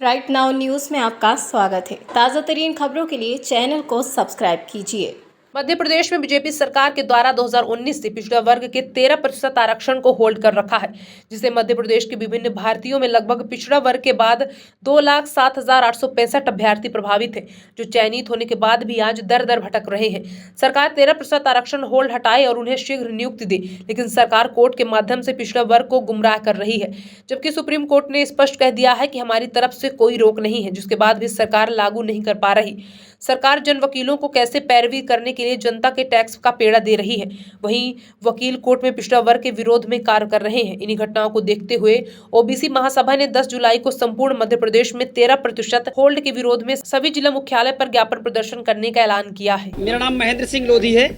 Right now news में आपका स्वागत है। ताज़ा तरीन खबरों के लिए चैनल को सब्सक्राइब कीजिए। मध्य प्रदेश में बीजेपी सरकार के द्वारा 2019 से पिछड़ा वर्ग के 13% आरक्षण को होल्ड कर रखा है, जिससे मध्य प्रदेश के विभिन्न भारतीयों में लगभग पिछड़ा वर्ग के बाद 2,07,865 अभ्यर्थी प्रभावित हैं, जो चयनित होने के बाद भी आज दर दर भटक रहे हैं। सरकार 13% आरक्षण होल्ड हटाए और उन्हें शीघ्र नियुक्ति दे, लेकिन सरकार कोर्ट के माध्यम से पिछड़ा वर्ग को गुमराह कर रही है, जबकि सुप्रीम कोर्ट ने स्पष्ट कह दिया है कि हमारी तरफ से कोई रोक नहीं है, जिसके बाद भी सरकार लागू नहीं कर पा रही। सरकार जन वकीलों को कैसे पैरवी करने के लिए जनता के टैक्स का पेड़ा दे रही है, वहीं वकील कोर्ट में पिछड़ा वर्ग के विरोध में कार्य कर रहे हैं। इन्हीं घटनाओं को देखते हुए ओबीसी महासभा ने 10 जुलाई को संपूर्ण मध्य प्रदेश में 13% होल्ड के विरोध में सभी जिला मुख्यालय पर ज्ञापन प्रदर्शन करने का ऐलान किया है। मेरा नाम महेंद्र सिंह लोधी है।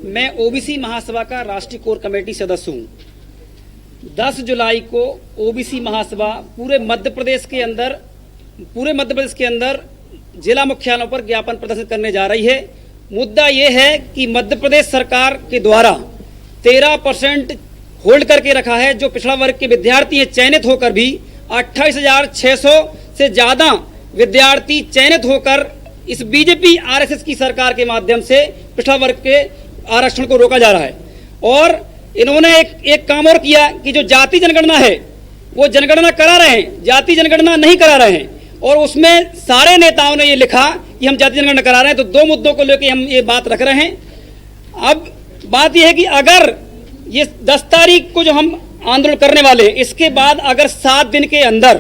मैं ओबीसी महासभा का राष्ट्रीय कोर कमेटी सदस्य हूँ। 10 जुलाई को ओबीसी महासभा पूरे मध्य प्रदेश के अंदर जिला मुख्यालयों पर ज्ञापन प्रदर्शन करने जा रही है। मुद्दा यह है कि मध्य प्रदेश सरकार के द्वारा 13% होल्ड करके रखा है। जो पिछड़ा वर्ग के विद्यार्थी हैं, चयनित होकर भी 28,600 से ज्यादा विद्यार्थी चयनित होकर इस बीजेपी आरएसएस की सरकार के माध्यम से पिछड़ा वर्ग के आरक्षण को रोका जा रहा है। और इन्होंने एक काम और किया कि जो जाति जनगणना है वो जनगणना करा रहे हैं, जाति जनगणना नहीं करा रहे हैं। और उसमें सारे नेताओं ने ये लिखा कि हम जाति जनगणना करा रहे हैं। तो दो मुद्दों को लेकर हम ये बात रख रहे हैं। अब बात यह है कि अगर ये 10 तारीख को जो हम आंदोलन करने वाले हैं, इसके बाद अगर 7 दिन के अंदर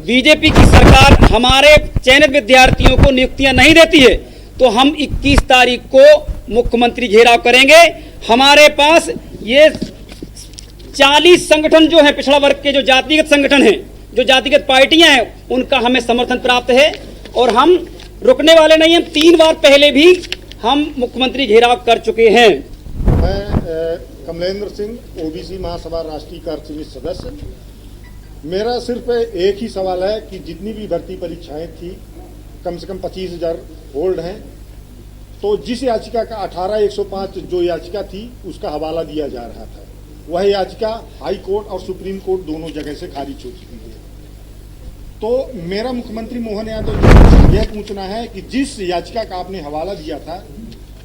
बीजेपी की सरकार हमारे चयनित विद्यार्थियों को नियुक्तियां नहीं देती है, तो हम 21 तारीख को मुख्यमंत्री घेराव करेंगे। हमारे पास ये 40 संगठन जो है पिछड़ा वर्ग के, जो जातिगत संगठन हैं, जो जातिगत पार्टियां हैं, उनका हमें समर्थन प्राप्त है और हम रुकने वाले नहीं हैं। 3 बार पहले भी हम मुख्यमंत्री घेराव कर चुके हैं। मैं कमलेंद्र सिंह, ओबीसी महासभा राष्ट्रीय कार्य समिति सदस्य। मेरा सिर्फ एक ही सवाल है कि जितनी भी भर्ती परीक्षाएं थी, कम से कम 25,000 होल्ड हैं, तो जिस याचिका का 18,105 जो याचिका थी उसका हवाला दिया जा रहा था, वह याचिका हाई कोर्ट और सुप्रीम कोर्ट दोनों जगह से खारिज हो चुकी है। तो मेरा मुख्यमंत्री मोहन यादव जी यह पूछना है कि जिस याचिका का आपने हवाला दिया था,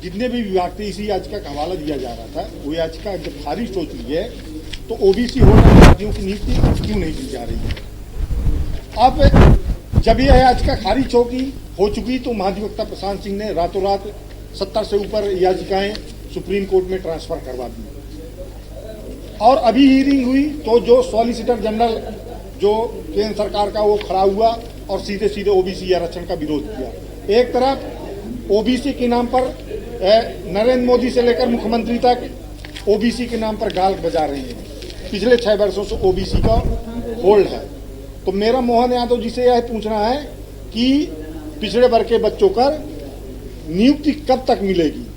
जितने भी विभाग थे इसी याचिका का हवाला दिया जा रहा था, वो याचिका जब खारिज हो चुकी है तो ओबीसी होल्ड अभ्यर्थियों की नियुक्ति क्यों नहीं दी जा रही है? अब जब यह याचिका खारिज हो चुकी तो महाधिवक्ता प्रशांत सिंह ने रातों रात 70 से ऊपर याचिकाएं सुप्रीम कोर्ट में ट्रांसफर करवा दी। और अभी हियरिंग हुई तो जो सॉलिसिटर जनरल जो केंद्र सरकार का, वो खड़ा हुआ और सीधे सीधे ओबीसी आरक्षण का विरोध किया। एक तरफ ओबीसी के नाम पर नरेंद्र मोदी से लेकर मुख्यमंत्री तक ओबीसी के नाम पर गाल बजा रहे हैं। पिछले 6 वर्षों से ओबीसी का होल्ड है। तो मेरा मोहन यादव जी से यह पूछना है कि पिछड़े वर्ग के बच्चों पर नियुक्ति कब तक मिलेगी?